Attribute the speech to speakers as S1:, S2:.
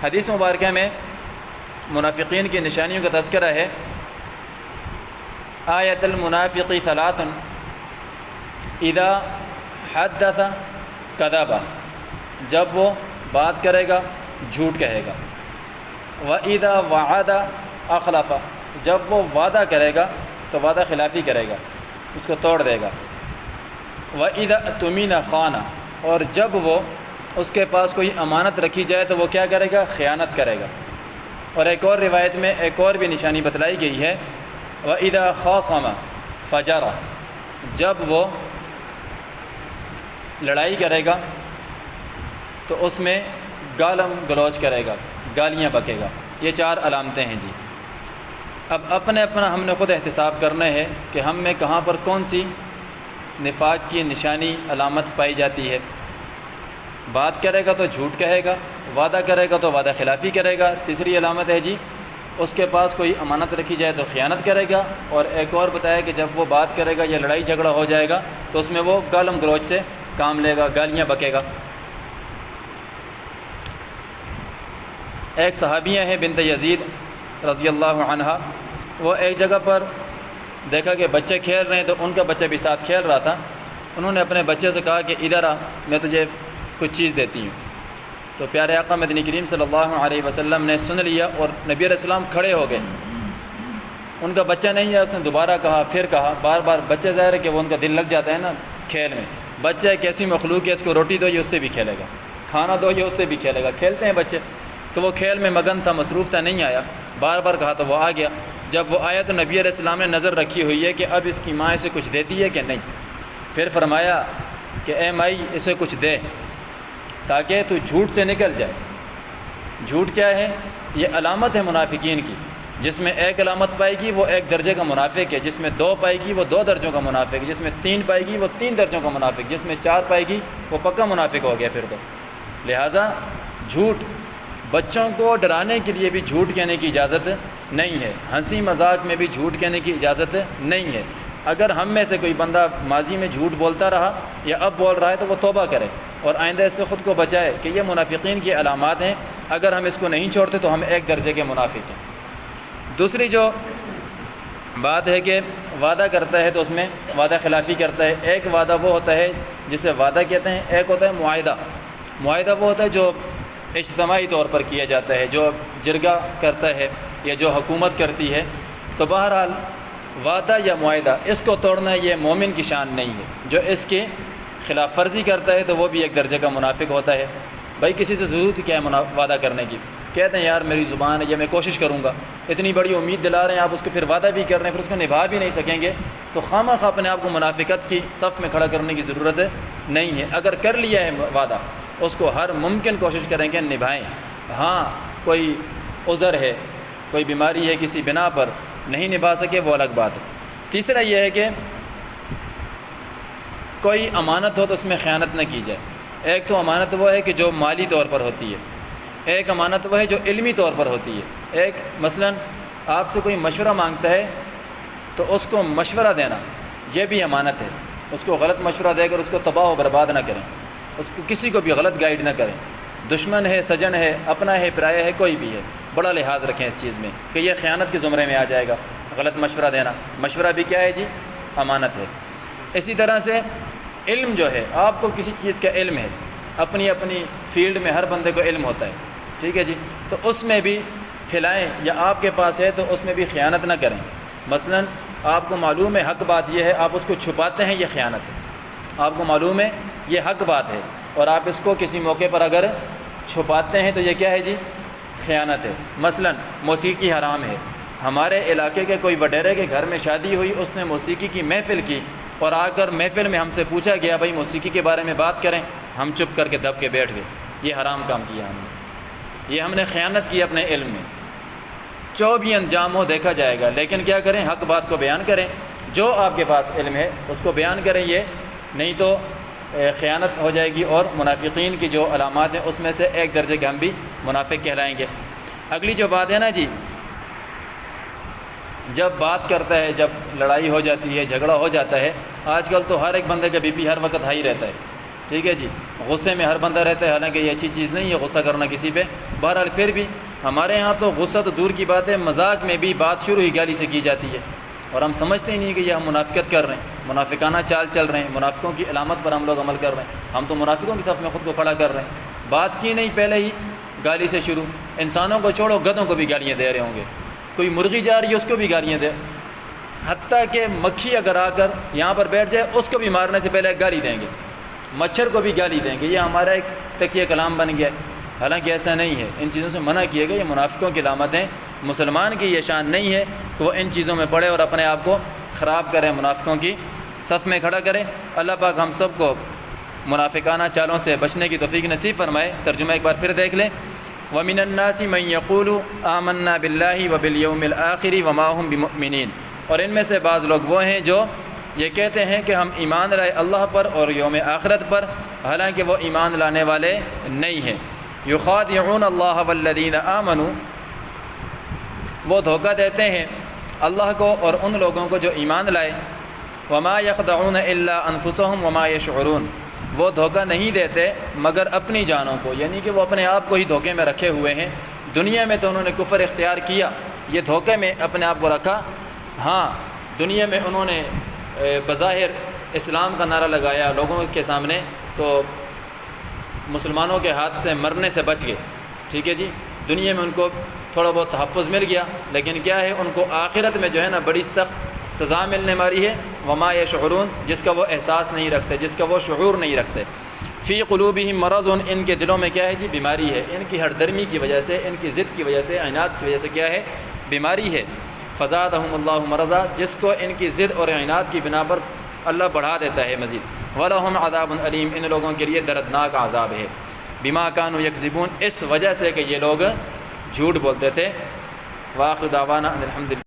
S1: حدیث مبارکہ میں منافقین کی نشانیوں کا تذکرہ ہے۔ آیت المنافق ثلاث اذا حدث کذب، جب وہ بات کرے گا جھوٹ کہے گا، وَإِذَا وَعَدَ أَخْلَفَ، جب وہ وعدہ کرے گا تو وعدہ خلافی کرے گا، اس کو توڑ دے گا، وَإِذَا اؤْتُمِنَ خَانَ، اور جب وہ اس کے پاس کوئی امانت رکھی جائے تو وہ کیا کرے گا؟ خیانت کرے گا۔ اور ایک اور روایت میں ایک اور بھی نشانی بتلائی گئی ہے، وَإِذَا خَاصَمَ فَجَرَ، جب وہ لڑائی کرے گا تو اس میں گالم گلوچ کرے گا، گالیاں بکے گا۔ یہ 4 علامتیں ہیں جی۔ اب اپنا ہم نے خود احتساب کرنا ہے کہ ہم میں کہاں پر کون سی نفاق کی نشانی علامت پائی جاتی ہے۔ بات کرے گا تو جھوٹ کہے گا، وعدہ کرے گا تو وعدہ خلافی کرے گا، تیسری علامت ہے جی اس کے پاس کوئی امانت رکھی جائے تو خیانت کرے گا، اور ایک اور بتایا کہ جب وہ بات کرے گا یا لڑائی جھگڑا ہو جائے گا تو اس میں وہ گالم گلوچ سے کام لے گا، گالیاں بکے گا۔ ایک صحابیہ ہیں بنت یزید رضی اللہ عنہا، وہ ایک جگہ پر دیکھا کہ بچے کھیل رہے ہیں تو ان کا بچہ بھی ساتھ کھیل رہا تھا۔ انہوں نے اپنے بچے سے کہا کہ ادھر آ، میں تجھے کچھ چیز دیتی ہوں۔ تو پیارے آقا مدنی کریم صلی اللہ علیہ وسلم نے سن لیا اور نبی علیہ السلام کھڑے ہو گئے۔ ان کا بچہ نہیں ہے، اس نے دوبارہ کہا، پھر کہا، بار بار۔ بچے ظاہر ہے کہ وہ ان کا دل لگ جاتا ہے نا کھیل میں۔ بچہ ایک ایسی مخلوق ہے، اس کو روٹی دو یہ اس سے بھی کھیلے گا، کھانا دو یہ اس سے بھی کھیلے گا، کھیلتے ہیں بچے۔ تو وہ کھیل میں مگن تھا، مصروف تھا، نہیں آیا، بار بار کہا تو وہ آ گیا۔ جب وہ آیا تو نبی علیہ السلام نے نظر رکھی ہوئی ہے کہ اب اس کی ماں اسے کچھ دیتی ہے کہ نہیں۔ پھر فرمایا کہ اے مائی اسے کچھ دے تاکہ تو جھوٹ سے نکل جائے۔ جھوٹ کیا ہے؟ یہ علامت ہے منافقین کی، جس میں ایک علامت پائے گی وہ 1 درجے کا منافق ہے، جس میں 2 پائے گی وہ 2 درجوں کا منافق ہے، جس میں 3 پائے گی وہ 3 درجوں کا منافق، جس میں 4 پائے گی وہ پکا منافق ہو گیا پھر تو۔ لہٰذا جھوٹ، بچوں کو ڈرانے کے لیے بھی جھوٹ کہنے کی اجازت نہیں ہے، ہنسی مذاق میں بھی جھوٹ کہنے کی اجازت نہیں ہے۔ اگر ہم میں سے کوئی بندہ ماضی میں جھوٹ بولتا رہا یا اب بول رہا ہے تو وہ توبہ کرے اور آئندہ اس سے خود کو بچائے کہ یہ منافقین کی علامات ہیں، اگر ہم اس کو نہیں چھوڑتے تو ہم 1 درجے کے منافق ہیں۔ دوسری جو بات ہے کہ وعدہ کرتا ہے تو اس میں وعدہ خلافی کرتا ہے۔ ایک وعدہ وہ ہوتا ہے جسے وعدہ کہتے ہیں، ایک ہوتا ہے معاہدہ۔ معاہدہ وہ ہوتا ہے جو اجتماعی طور پر کیا جاتا ہے، جو جرگہ کرتا ہے یا جو حکومت کرتی ہے۔ تو بہرحال وعدہ یا معاہدہ اس کو توڑنا یہ مومن کی شان نہیں ہے۔ جو اس کے خلاف ورزی کرتا ہے تو وہ بھی 1 درجے کا منافق ہوتا ہے۔ بھائی کسی سے ضرورت کیا ہے وعدہ کرنے کی؟ کہتے ہیں یار میری زبان ہے یا میں کوشش کروں گا، اتنی بڑی امید دلا رہے ہیں آپ، اس کو پھر وعدہ بھی کر رہے ہیں پھر اس کو نبھا بھی نہیں سکیں گے، تو خواہ اپنے آپ کو منافقت کی صف میں کھڑا کرنے کی ضرورت نہیں ہے۔ اگر کر لیا ہے وعدہ اس کو ہر ممکن کوشش کریں کہ نبھائیں۔ ہاں کوئی عذر ہے، کوئی بیماری ہے، کسی بنا پر نہیں نبھا سکے وہ الگ بات ہے۔ تیسرا یہ ہے کہ کوئی امانت ہو تو اس میں خیانت نہ کی جائے۔ ایک تو امانت وہ ہے کہ جو مالی طور پر ہوتی ہے، ایک امانت وہ ہے جو علمی طور پر ہوتی ہے۔ ایک مثلا آپ سے کوئی مشورہ مانگتا ہے تو اس کو مشورہ دینا یہ بھی امانت ہے۔ اس کو غلط مشورہ دے کر اس کو تباہ و برباد نہ کریں، اس کو کسی کو بھی غلط گائیڈ نہ کریں۔ دشمن ہے، سجن ہے، اپنا ہے، پرایا ہے، کوئی بھی ہے، بڑا لحاظ رکھیں اس چیز میں کہ یہ خیانت کے زمرے میں آ جائے گا غلط مشورہ دینا۔ مشورہ بھی کیا ہے جی؟ امانت ہے۔ اسی طرح سے علم جو ہے، آپ کو کسی چیز کا علم ہے، اپنی اپنی فیلڈ میں ہر بندے کو علم ہوتا ہے، ٹھیک ہے جی، تو اس میں بھی پھیلائیں، یا آپ کے پاس ہے تو اس میں بھی خیانت نہ کریں۔ مثلا آپ کو معلوم ہے حق بات یہ ہے، آپ اس کو چھپاتے ہیں، یہ خیانت ہے۔ آپ کو معلوم ہے یہ حق بات ہے اور آپ اس کو کسی موقع پر اگر چھپاتے ہیں تو یہ کیا ہے جی؟ خیانت ہے۔ مثلا موسیقی حرام ہے، ہمارے علاقے کے کوئی وڈیرے کے گھر میں شادی ہوئی، اس نے موسیقی کی محفل کی اور آ کر محفل میں ہم سے پوچھا گیا بھائی موسیقی کے بارے میں بات کریں، ہم چپ کر کے دب کے بیٹھ گئے، یہ حرام کام کیا ہم نے، یہ ہم نے خیانت کی اپنے علم میں۔ جو بھی انجام ہو دیکھا جائے گا، لیکن کیا کریں؟ حق بات کو بیان کریں، جو آپ کے پاس علم ہے اس کو بیان کریں، یہ نہیں تو خیانت ہو جائے گی۔ اور منافقین کی جو علامات ہیں اس میں سے 1 درجے کے ہم بھی منافق کہلائیں گے۔ اگلی جو بات ہے نا جی، جب بات کرتا ہے، جب لڑائی ہو جاتی ہے، جھگڑا ہو جاتا ہے، آج کل تو ہر ایک بندے کا بی پی ہر وقت ہائی رہتا ہے، ٹھیک ہے جی، غصے میں ہر بندہ رہتا ہے، حالانکہ یہ اچھی چیز نہیں ہے غصہ کرنا کسی پہ۔ بہرحال پھر بھی ہمارے ہاں تو غصہ تو دور کی بات ہے، مذاق میں بھی بات شروع ہی گالی سے کی جاتی ہے، اور ہم سمجھتے ہی نہیں کہ یہ ہم منافقت کر رہے ہیں، منافقانہ چال چل رہے ہیں، منافقوں کی علامت پر ہم لوگ عمل کر رہے ہیں۔ ہم تو منافقوں کی صف میں خود کو کھڑا کر رہے ہیں، بات کی نہیں پہلے ہی گالی سے شروع۔ انسانوں کو چھوڑو، گدھوں کو بھی گالیاں دے رہے ہوں گے، کوئی مرغی جا رہی ہے اس کو بھی گالیاں دے، حتیٰ کہ مکھی اگر آ کر یہاں پر بیٹھ جائے اس کو بھی مارنے سے پہلے گالی دیں گے، مچھر کو بھی گالی دیں گے۔ یہ ہمارا ایک تکیہ کلام بن گیا ہے، حالانکہ ایسا نہیں ہے، ان چیزوں سے منع کیے گئے، یہ منافقوں کی علامت ہیں۔ مسلمان کی یہ شان نہیں ہے کہ وہ ان چیزوں میں پڑے اور اپنے آپ کو خراب کرے، منافقوں کی صف میں کھڑا کرے۔ اللہ پاک ہم سب کو منافقانہ چالوں سے بچنے کی توفیق نصیب فرمائے۔ ترجمہ ایک بار پھر دیکھ لیں، وَمِنَ النَّاسِ مَن يَقُولُ آمَنَّا بِاللَّهِ وَبِالْيَوْمِ الْآخِرِ وَمَا هُمْ بِمُؤْمِنِينَ، اور ان میں سے بعض لوگ وہ ہیں جو یہ کہتے ہیں کہ ہم ایمان لائے اللہ پر اور یوم آخرت پر، حالانکہ وہ ایمان لانے والے نہیں ہیں۔ یخادعون اللہ والذین آمنوا، وہ دھوکہ دیتے ہیں اللہ کو اور ان لوگوں کو جو ایمان لائے۔ وما یخدعون الا انفسهم وما یشعرون، وہ دھوکہ نہیں دیتے مگر اپنی جانوں کو، یعنی کہ وہ اپنے آپ کو ہی دھوکے میں رکھے ہوئے ہیں۔ دنیا میں تو انہوں نے کفر اختیار کیا، یہ دھوکے میں اپنے آپ کو رکھا۔ ہاں، دنیا میں انہوں نے بظاہر اسلام کا نعرہ لگایا لوگوں کے سامنے، تو مسلمانوں کے ہاتھ سے مرنے سے بچ گئے، ٹھیک ہے جی، دنیا میں ان کو تھوڑا بہت تحفظ مل گیا، لیکن کیا ہے ان کو آخرت میں جو ہے نا بڑی سخت سزا ملنے والی ہے۔ وما یشعرون، جس کا وہ احساس نہیں رکھتے، جس کا وہ شعور نہیں رکھتے۔ فی قلوبہم مرض، ان کے دلوں میں کیا ہے جی؟ بیماری ہے، ان کی ہر درمی کی وجہ سے، ان کی ضد کی وجہ سے، عناد کی وجہ سے کیا ہے؟ بیماری ہے۔ فزادہم اللہ مرضا، جس کو ان کی ضد اور عناد کی بنا پر اللہ بڑھا دیتا ہے مزید۔ وَلَهُمْ عَذَابٌ علیم، ان لوگوں کے لیے دردناک عذاب ہے۔ بما كانوا یکذبون، اس وجہ سے کہ یہ لوگ جھوٹ بولتے تھے۔ وآخر دعوانا ان الحمد للہ۔